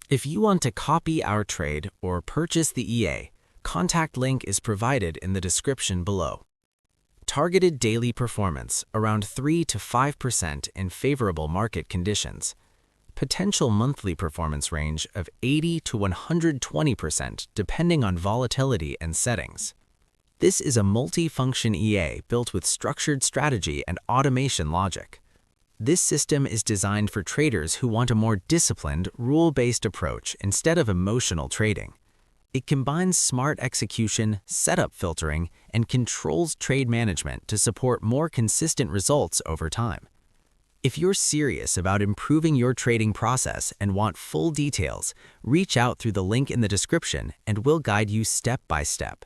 If you want to copy our trade or purchase the EA, contact link is provided in the description below. Targeted daily performance around 3 to 5% in favorable market conditions. Potential monthly performance range of 80 to 120% depending on volatility and settings. This is a multi-function EA built with structured strategy and automation logic. This system is designed for traders who want a more disciplined, rule-based approach instead of emotional trading. It combines smart execution, setup filtering, and controls trade management to support more consistent results over time. If you're serious about improving your trading process and want full details, reach out through the link in the description and we'll guide you step by step.